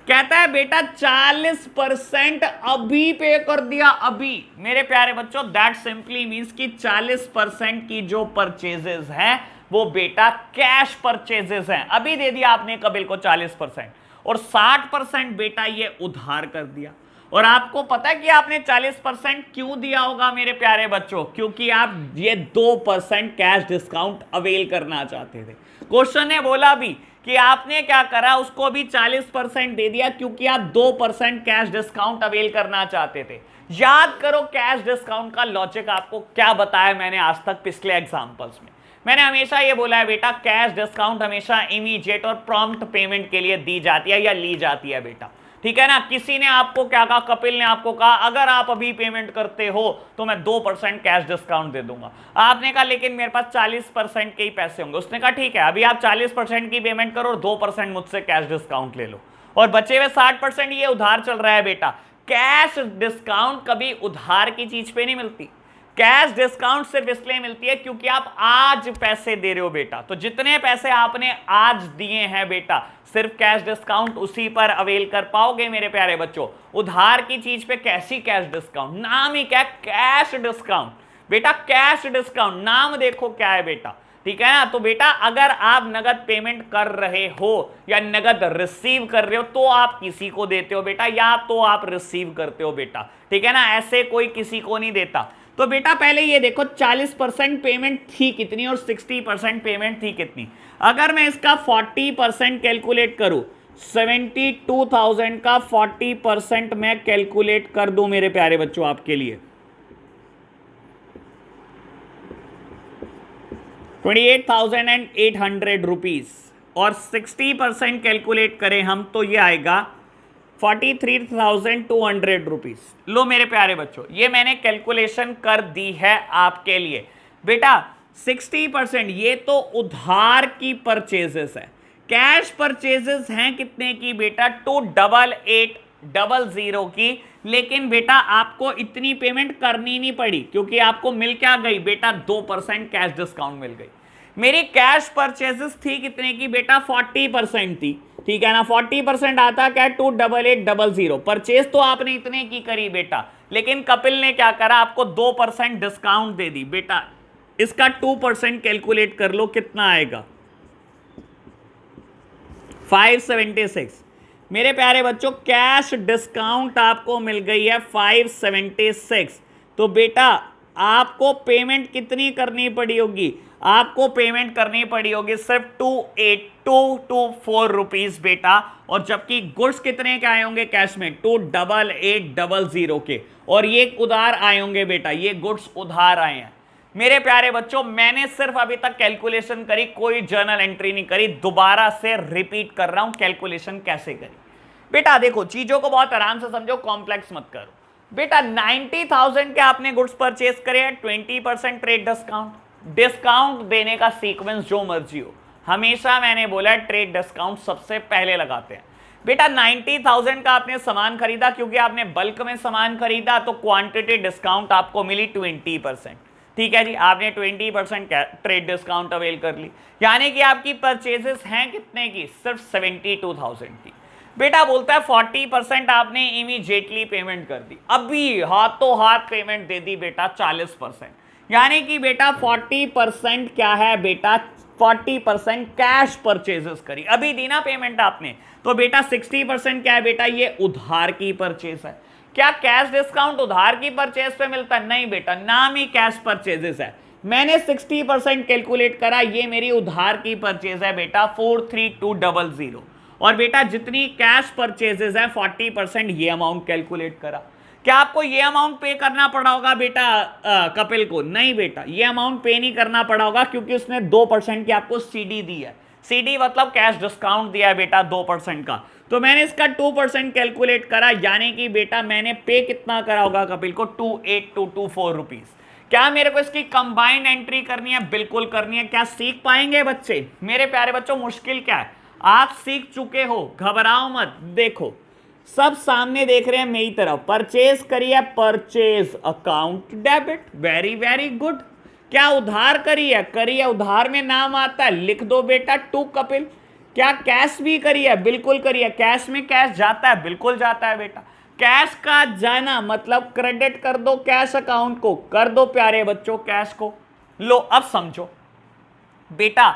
कहता है बेटा 40% अभी पे कर दिया, अभी मेरे प्यारे बच्चों, दैट सिंपली मींस कि 40% की जो परचेजेस हैं वो बेटा कैश परचेजेस हैं, अभी दे दिया आपने कपिल को 40%, और 60% बेटा ये उधार कर दिया। और आपको पता है कि आपने 40% क्यों दिया होगा मेरे प्यारे बच्चों, क्योंकि आप ये 2% कैश डिस्काउंट अवेल करना चाहते थे। क्वेश्चन ने बोला भी कि आपने क्या करा, उसको भी 40% दे दिया क्योंकि आप 2% कैश डिस्काउंट अवेल करना चाहते थे। याद करो कैश डिस्काउंट का लॉजिक आपको क्या बताया मैंने आज तक पिछले एग्जांपल्स में। मैंने हमेशा ये बोला है बेटा, कैश डिस्काउंट हमेशा इमीडिएट और प्रॉम्प्ट पेमेंट के लिए दी जाती है या ली जाती है बेटा। ठीक है ना, किसी ने आपको क्या कहा, कपिल ने आपको कहा अगर आप अभी पेमेंट करते हो तो मैं 2% कैश डिस्काउंट दे दूंगा। आपने कहा लेकिन मेरे पास 40% के ही पैसे होंगे। उसने कहा ठीक है, अभी आप 40% की पेमेंट करो और 2% मुझसे कैश डिस्काउंट ले लो, और बचे हुए 60% ये उधार चल रहा है बेटा। कैश डिस्काउंट कभी उधार की चीज पे नहीं मिलती, कैश डिस्काउंट सिर्फ इसलिए मिलती है क्योंकि आप आज पैसे दे रहे हो बेटा। तो जितने पैसे आपने आज दिए हैं बेटा, सिर्फ कैश डिस्काउंट उसी पर अवेल कर पाओगे मेरे प्यारे बच्चों। उधार की चीज पे कैसी कैश डिस्काउंट, नाम ही क्या, कैश डिस्काउंट बेटा, कैश डिस्काउंट, नाम देखो क्या है बेटा। ठीक है ना, तो बेटा अगर आप नगद पेमेंट कर रहे हो या नगद रिसीव कर रहे हो तो आप किसी को देते हो बेटा, या तो आप रिसीव करते हो बेटा। ठीक है ना, ऐसे कोई किसी को नहीं देता। तो बेटा पहले ये देखो 40% पेमेंट थी कितनी और 60% पेमेंट थी कितनी। अगर मैं इसका 40% कैलकुलेट करूं, 72,000 का 40% मैं कैलकुलेट कर दूं मेरे प्यारे बच्चों आपके लिए, 28,800 रुपीज, और 60% कैलकुलेट करें हम तो ये आएगा 43,200 रुपीज। लो मेरे प्यारे बच्चों, ये मैंने कैलकुलेशन कर दी है आपके लिए बेटा। 60% ये तो उधार की परचेजेस है, कैश परचेजेस हैं कितने की बेटा, 288,000 की। लेकिन बेटा आपको इतनी पेमेंट करनी नहीं पड़ी क्योंकि आपको मिल क्या गई बेटा, 2% कैश डिस्काउंट मिल गई। मेरी कैश परचेजेस थी कितने की बेटा, 40% थी। ठीक है ना, 40% आता क्या, 288,000। परचेज तो आपने इतने की करी बेटा, लेकिन कपिल ने क्या करा, आपको 2% डिस्काउंट दे दी बेटा। इसका 2% कैलकुलेट कर लो कितना आएगा, 576। मेरे प्यारे बच्चों कैश डिस्काउंट आपको मिल गई है 576। तो बेटा आपको पेमेंट कितनी करनी पड़ी होगी, आपको पेमेंट करनी पड़ी होगी सिर्फ 28,224 रुपीज बेटा। और जबकि गुड्स कितने के आए होंगे कैश में, 288,000 के, और ये उधार आए होंगे बेटा, ये गुड्स उधार आए हैं। मेरे प्यारे बच्चों मैंने सिर्फ अभी तक कैलकुलेशन करी, कोई जर्नल एंट्री नहीं करी। दोबारा से रिपीट कर रहा हूं कैलकुलेशन कैसे करी। बेटा देखो चीजों को बहुत आराम से समझो, कॉम्प्लेक्स मत करो बेटा। 90,000 के आपने गुड्स परचेज करे, 20% ट्रेड डिस्काउंट, डिस्काउंट देने का सीक्वेंस जो मर्जी हो, हमेशा मैंने बोला ट्रेड डिस्काउंट सबसे पहले लगाते हैं बेटा। 90,000 का आपने सामान खरीदा, क्योंकि आपने बल्क में सामान खरीदा तो क्वांटिटी डिस्काउंट आपको मिली 20%। ठीक है जी, आपने 20% ट्रेड डिस्काउंट अवेल कर ली, यानी कि आपकी परचेजेस हैं कितने की, सिर्फ 72,000 की। बेटा बोलता है 40% आपने इमीडिएटली पेमेंट कर दी, अभी हाथों हाथ पेमेंट दे दी बेटा 40%, यानी कि बेटा 40% क्या है बेटा, 40% कैश परचेजेस करी, अभी दी ना पेमेंट आपने, तो बेटा 60% क्या है बेटा, ये उधार की परचेज है। क्या कैश डिस्काउंट उधार की परचेज पे मिलता है? नहीं बेटा, नाम ही कैश परचेजेस है। मैंने 60% कैलकुलेट करा, ये मेरी उधार की परचेज है बेटा 43200, और बेटा जितनी कैश परचेजेस है 40% ये अमाउंट कैलकुलेट करा। क्या आपको ये अमाउंट पे करना पड़ा होगा बेटा कपिल को? नहीं बेटा, ये अमाउंट पे नहीं करना पड़ा होगा, क्योंकि उसने 2% की आपको सीडी दी है। सीडी मतलब कैश डिस्काउंट दिया है बेटा 2% का, तो मैंने इसका 2% कैलकुलेट करा, यानी कि बेटा मैंने पे कितना करा होगा कपिल को, 28224 रुपीज। क्या मेरे को इसकी कंबाइंड एंट्री करनी है? बिल्कुल करनी है। क्या सीख पाएंगे बच्चे? मेरे प्यारे बच्चों, मुश्किल क्या है, आप सीख चुके हो, घबराओ मत। देखो सब सामने देख रहे हैं मेरी तरफ, परचेज करी है, purchase account debit, very very good. क्या उधार करी है? करी है, उधार में नाम आता है, लिख दो बेटा टू कपिल। क्या कैश भी करी है? बिल्कुल करी है। कैश में कैश जाता है? बिल्कुल जाता है बेटा। कैश का जाना मतलब क्रेडिट कर दो कैश अकाउंट को, कर दो प्यारे बच्चों कैश को। लो अब समझो बेटा,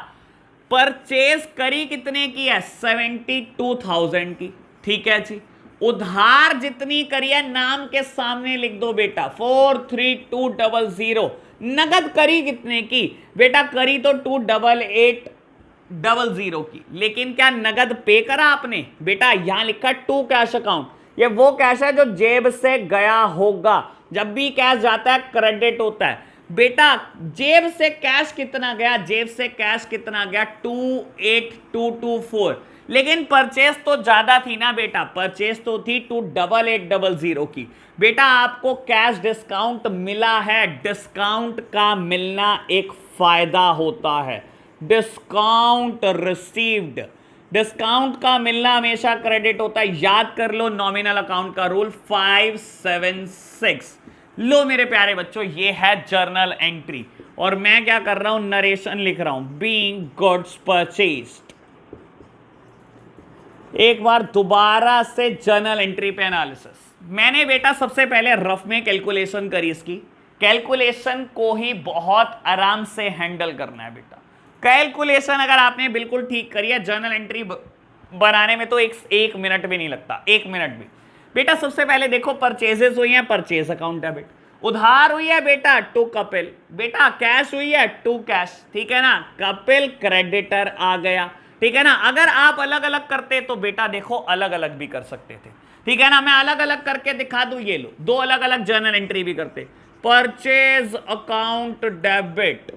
परचेज करी कितने की है? 72,000 की, ठीक है जी। उधार जितनी करी है नाम के सामने लिख दो बेटा 43200। नगद करी कितने की? बेटा करी तो 28800 की, लेकिन क्या नगद पे करा आपने? बेटा यहां लिखा टू कैश अकाउंट, ये वो कैश है जो जेब से गया होगा। जब भी कैश जाता है क्रेडिट होता है बेटा। जेब से कैश कितना गया? जेब से कैश कितना गया? 28224, लेकिन परचेस तो ज्यादा थी ना बेटा, परचेस तो थी 28800 की। बेटा आपको कैश डिस्काउंट मिला है, डिस्काउंट का मिलना एक फायदा होता है, डिस्काउंट रिसीव्ड। डिस्काउंट का मिलना हमेशा क्रेडिट होता है, याद कर लो नॉमिनल अकाउंट का रूल 576। लो मेरे प्यारे बच्चों, ये है जर्नल एंट्री, और मैं क्या कर रहा हूं, नरेशन लिख रहा हूं, बीइंग गुड्स परचेज्ड। एक बार दोबारा से जर्नल एंट्री पे एनालिसिस। मैंने बेटा सबसे पहले रफ में कैलकुलेशन करी, इसकी कैलकुलेशन को ही बहुत आराम से हैंडल करना है बेटा। कैलकुलेशन अगर आपने बिल्कुल ठीक करी है, जर्नल एंट्री बनाने में तो एक मिनट भी नहीं लगता, 1 मिनट भी। बेटा सबसे पहले देखो, परचेजेस हुई है, परचेज अकाउंट डेबिट। उधार हुई है बेटा टू कपिल, बेटा कैश हुई है टू कैश, ठीक है ना, कपिल क्रेडिटर आ गया, ठीक है ना। अगर आप अलग अलग करते तो बेटा देखो अलग अलग भी कर सकते थे, ठीक है ना। मैं अलग अलग करके दिखा दूं, ये लो, दो अलग अलग जर्नल एंट्री भी करते। Purchase account debit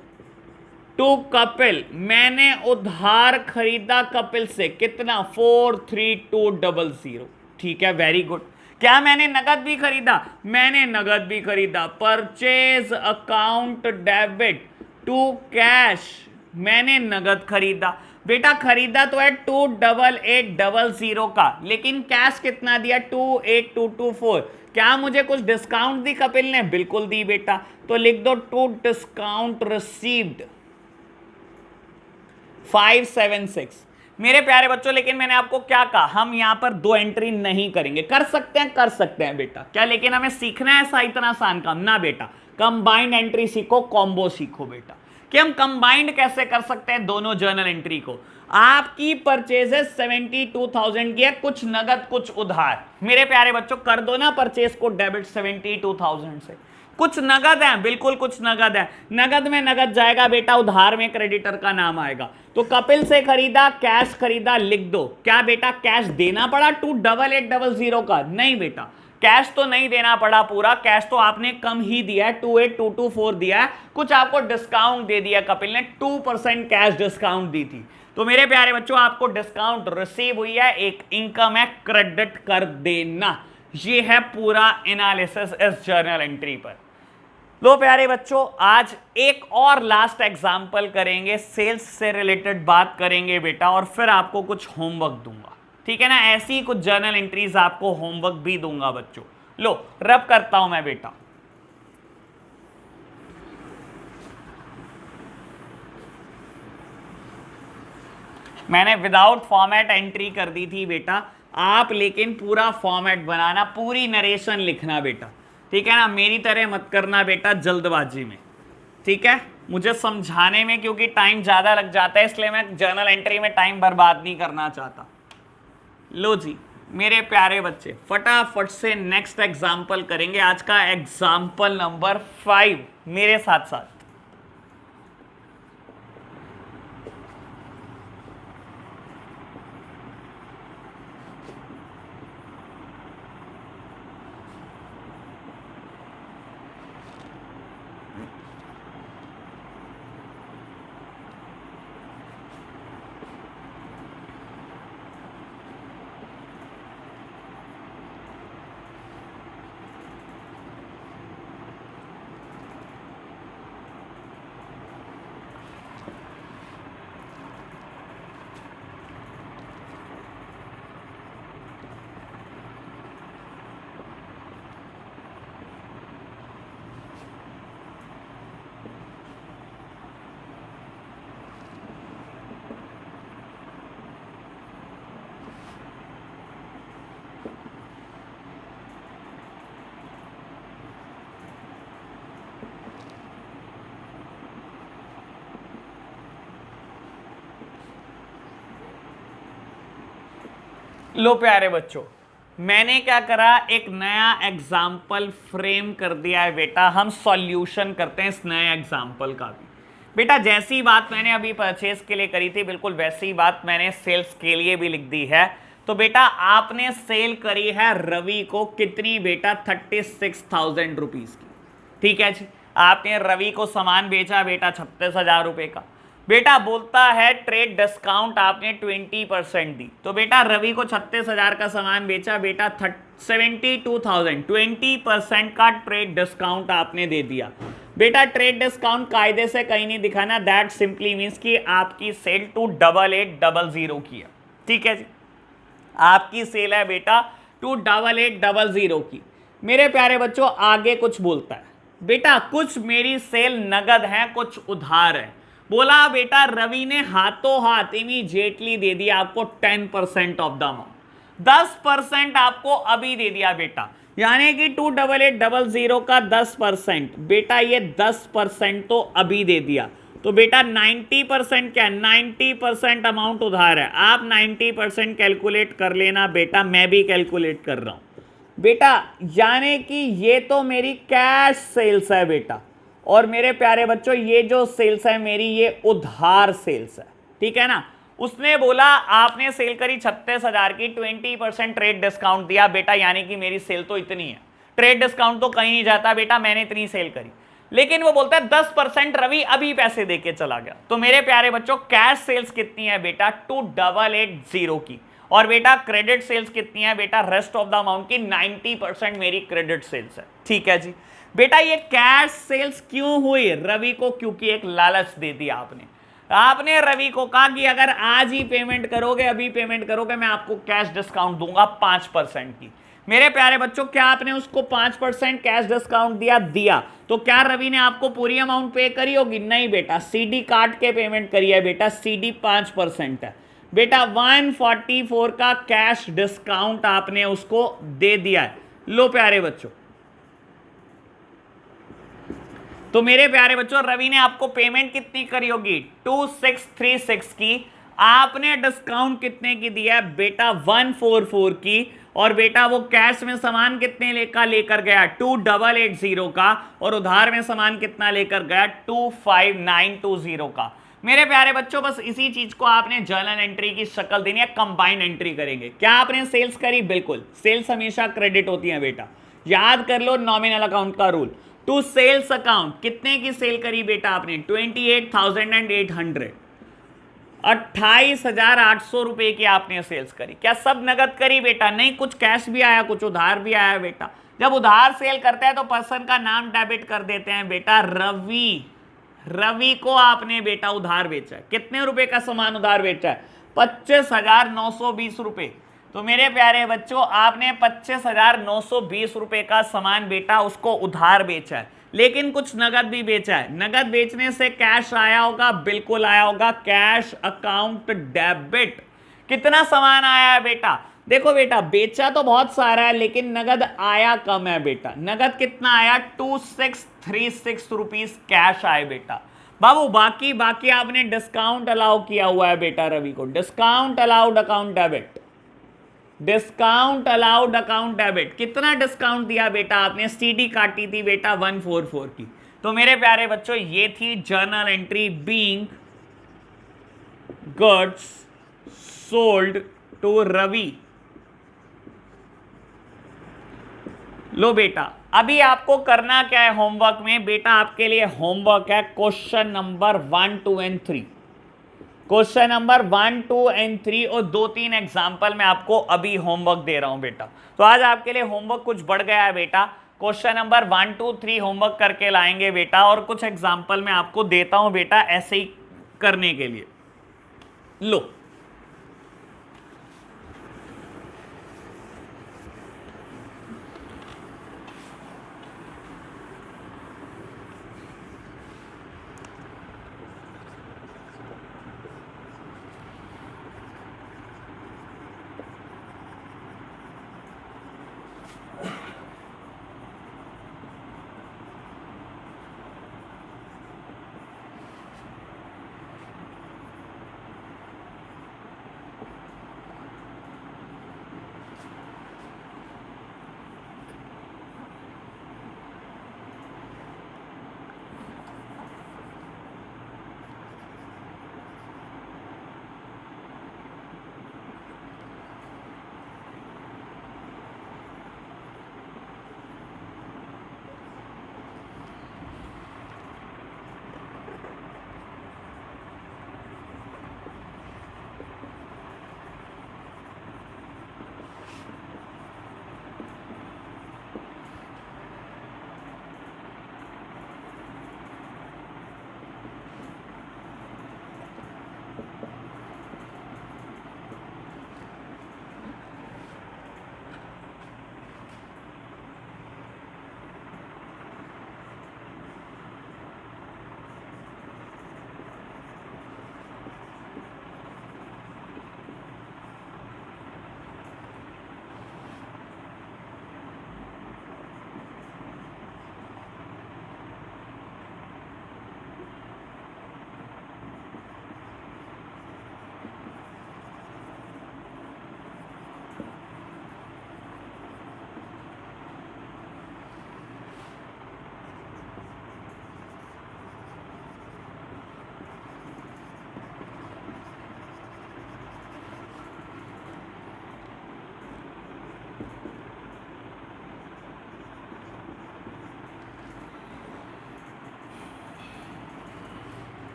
to Kapil, मैंने उधार खरीदा कपिल से, कितना? 43200, ठीक है, वेरी गुड। क्या मैंने नगद भी खरीदा? मैंने नगद भी खरीदा। Purchase account debit to cash, मैंने नगद खरीदा। बेटा खरीदा तो है 28800 का, लेकिन कैश कितना दिया? 28224। क्या मुझे कुछ डिस्काउंट दी कपिल ने? बिल्कुल दी बेटा, तो लिख दो टू डिस्काउंट रिसीव्ड 576। मेरे प्यारे बच्चों, लेकिन मैंने आपको क्या कहा, हम यहां पर दो एंट्री नहीं करेंगे। कर सकते हैं बेटा, क्या लेकिन हमें सीखना है ऐसा इतना आसान काम ना बेटा। कंबाइंड एंट्री सीखो, कॉम्बो सीखो बेटा, कि हम कंबाइंड कैसे कर सकते हैं दोनों जर्नल एंट्री को। आपकी परचेजेस 72,000 की है, कुछ नगद कुछ उधार। मेरे प्यारे बच्चों कर दो ना परचेज को डेबिट 72,000 से। कुछ नगद है, बिल्कुल कुछ नगद है, नगद में नगद जाएगा बेटा, उधार में क्रेडिटर का नाम आएगा। तो कपिल से खरीदा, कैश खरीदा, लिख दो। क्या बेटा कैश देना पड़ा 28800 का? नहीं बेटा, कैश तो नहीं देना पड़ा पूरा, कैश तो आपने कम ही दिया है, 28224 दिया है, कुछ आपको डिस्काउंट दे दिया कपिल ने, 2% कैश डिस्काउंट दी थी। तो मेरे प्यारे बच्चों आपको डिस्काउंट रिसीव हुई है, एक इनकम है, क्रेडिट कर देना। ये है पूरा एनालिसिस इस जर्नल एंट्री पर। लो प्यारे बच्चों, आज एक और लास्ट एग्जाम्पल करेंगे, सेल्स से रिलेटेड बात करेंगे बेटा, और फिर आपको कुछ होमवर्क दूंगा, ठीक है ना। ऐसी कुछ जर्नल एंट्रीज आपको होमवर्क भी दूंगा बच्चों। लो रब करता हूं मैं बेटा। मैंने विदाउट फॉर्मेट एंट्री कर दी थी बेटा, आप लेकिन पूरा फॉर्मेट बनाना, पूरी नरेशन लिखना बेटा, ठीक है ना, मेरी तरह मत करना बेटा जल्दबाजी में, ठीक है, मुझे समझाने में क्योंकि टाइम ज्यादा लग जाता है, इसलिए मैं जर्नल एंट्री में टाइम बर्बाद नहीं करना चाहता। लो जी मेरे प्यारे बच्चे, फटाफट से नेक्स्ट एग्जाम्पल करेंगे। आज का एग्जाम्पल नंबर 5 मेरे साथ साथ। लो प्यारे बच्चों, मैंने क्या करा, एक नया एग्जाम्पल फ्रेम कर दिया है बेटा। हम सॉल्यूशन करते हैं इस नए एग्जाम्पल का भी बेटा। जैसी बात मैंने अभी परचेज के लिए करी थी, बिल्कुल वैसी बात मैंने सेल्स के लिए भी लिख दी है। तो बेटा आपने सेल करी है रवि को कितनी बेटा, 36,000 रुपीज की, ठीक है जी। आपने रवि को सामान बेचा बेटा 36,000 रुपए का। बेटा बोलता है ट्रेड डिस्काउंट आपने 20% दी, तो बेटा रवि को 36,000 का सामान बेचा बेटा 72,000, 20% का ट्रेड डिस्काउंट आपने दे दिया बेटा। ट्रेड डिस्काउंट कायदे से कहीं नहीं दिखाना, दैट सिंपली मीन्स कि आपकी सेल 28800 की है, ठीक है जी। आपकी सेल है बेटा 28800 की। मेरे प्यारे बच्चों आगे कुछ बोलता है बेटा, कुछ मेरी सेल नगद है, कुछ उधार है। बोला बेटा रवि ने हाथों हाथ इमीडिएटली दे दिया आपको 10% ऑफ द अमाउंट, 10% आपको अभी दे दिया बेटा, यानी कि 28800 का 10% बेटा, ये 10% तो अभी दे दिया। तो बेटा 90% क्या है, 90% अमाउंट उधार है। आप 90% कैलकुलेट कर लेना बेटा, मैं भी कैलकुलेट कर रहा हूं बेटा, यानी कि ये तो मेरी कैश सेल्स है बेटा, और मेरे प्यारे बच्चों ये जो सेल्स है मेरी, ये उधार सेल्स है, ठीक है ना। उसने बोला आपने सेल करी 36,000 की, 20% ट्रेड डिस्काउंट दिया बेटा, यानी कि मेरी सेल तो इतनी है, ट्रेड डिस्काउंट तो कहीं नहीं जाता बेटा, मैंने इतनी सेल करी। लेकिन वो बोलता है 10% रवि अभी पैसे देके चला गया। तो मेरे प्यारे बच्चों कैश सेल्स कितनी है बेटा, 2880 की, और बेटा क्रेडिट सेल्स कितनी है बेटा, रेस्ट ऑफ द अमाउंट की 90% मेरी क्रेडिट सेल्स है, ठीक है जी। बेटा ये कैश सेल्स क्यों हुई रवि को, क्योंकि एक लालच दे दिया आपने रवि को कहा कि अगर आज ही पेमेंट करोगे, अभी पेमेंट करोगे, मैं आपको कैश डिस्काउंट दूंगा 5% की। मेरे प्यारे बच्चों क्या आपने उसको 5% कैश डिस्काउंट दिया, तो क्या रवि ने आपको पूरी अमाउंट पे करी होगी? नहीं बेटा, सीडी काट के पेमेंट करी है बेटा, सीडी 5% है बेटा। 144 का कैश डिस्काउंट आपने उसको दे दिया है। लो प्यारे बच्चों, तो मेरे प्यारे बच्चों रवि ने आपको पेमेंट कितनी करी होगी, 2636 की। आपने डिस्काउंट कितने की दिया है बेटा, 144 की, और बेटा वो कैश में सामान कितने लेकर गया, 2880 का, और उधार में सामान कितना लेकर गया, 25920 का। मेरे प्यारे बच्चों बस इसी चीज को आपने जर्नल एंट्री की शक्ल देनी है, कंबाइन एंट्री करेंगे। क्या आपने सेल्स करी, बिल्कुल, सेल्स हमेशा क्रेडिट होती है बेटा, याद कर लो नॉमिनल अकाउंट का रूल। टू सेल्स अकाउंट कितने की सेल करी बेटा आपने, 28,800, 28,800 रुपए की आपने सेल्स करी। क्या सब नगद करी बेटा? नहीं, कुछ कैश भी आया, कुछ उधार भी आया बेटा। जब उधार सेल करते हैं तो पर्सन का नाम डेबिट कर देते हैं बेटा, रवि को आपने बेटा उधार बेचा है। कितने रुपए का सामान उधार बेचा है, 25,920 रुपए। तो मेरे प्यारे बच्चों आपने 25,920 रुपए का सामान बेटा उसको उधार बेचा है, लेकिन कुछ नगद भी बेचा है। नगद बेचने से कैश आया होगा, बिल्कुल आया होगा, कैश अकाउंट डेबिट। कितना सामान आया है बेटा, देखो बेटा, बेचा तो बहुत सारा है लेकिन नगद आया कम है बेटा। नगद कितना आया? 2636 रुपीज कैश आए बेटा। बाबू बाकी बाकी आपने डिस्काउंट अलाउ किया हुआ है बेटा रवि को। Discount allowed account debit, discount allowed account debit. कितना डिस्काउंट दिया बेटा आपने? सीडी काटी थी बेटा 144 की। तो मेरे प्यारे बच्चों ये थी journal entry being goods sold to Ravi. लो बेटा, अभी आपको करना क्या है होमवर्क में? बेटा आपके लिए होमवर्क है question number 1, 2 and 3। Question number 1, 2 and 3 और 2-3 एग्जाम्पल मैं आपको अभी होमवर्क दे रहा हूं बेटा। तो आज आपके लिए होमवर्क कुछ बढ़ गया है बेटा। क्वेश्चन नंबर 1, 2, 3 होमवर्क करके लाएंगे बेटा, और कुछ एग्जाम्पल मैं आपको देता हूं बेटा ऐसे ही करने के लिए। लो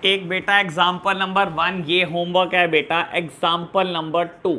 एक बेटा एग्जाम्पल नंबर 1 ये होमवर्क है बेटा। एग्जाम्पल नंबर 2,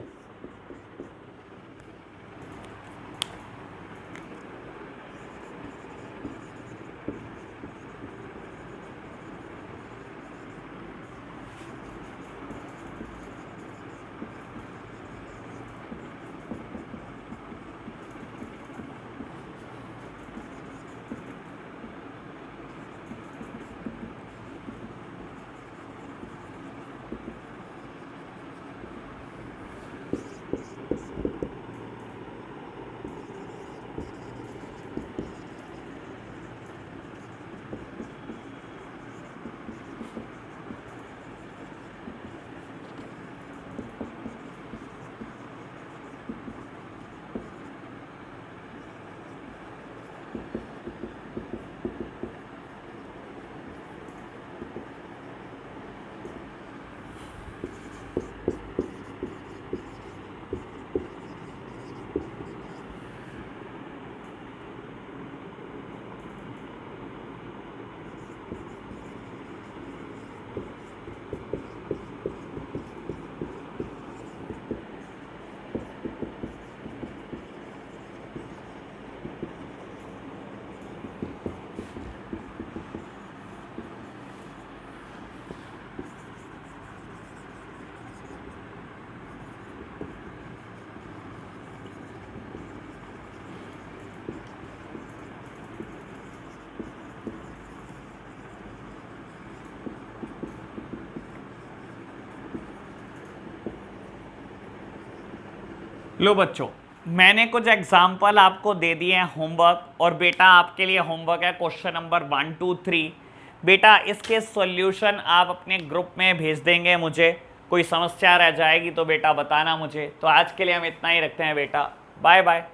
लो बच्चों, मैंने कुछ एग्जाम्पल आपको दे दिए हैं होमवर्क, और बेटा आपके लिए होमवर्क है क्वेश्चन नंबर 1, 2, 3। बेटा इसके सॉल्यूशन आप अपने ग्रुप में भेज देंगे मुझे, कोई समस्या रह जाएगी तो बेटा बताना मुझे। तो आज के लिए हम इतना ही रखते हैं बेटा, बाय बाय।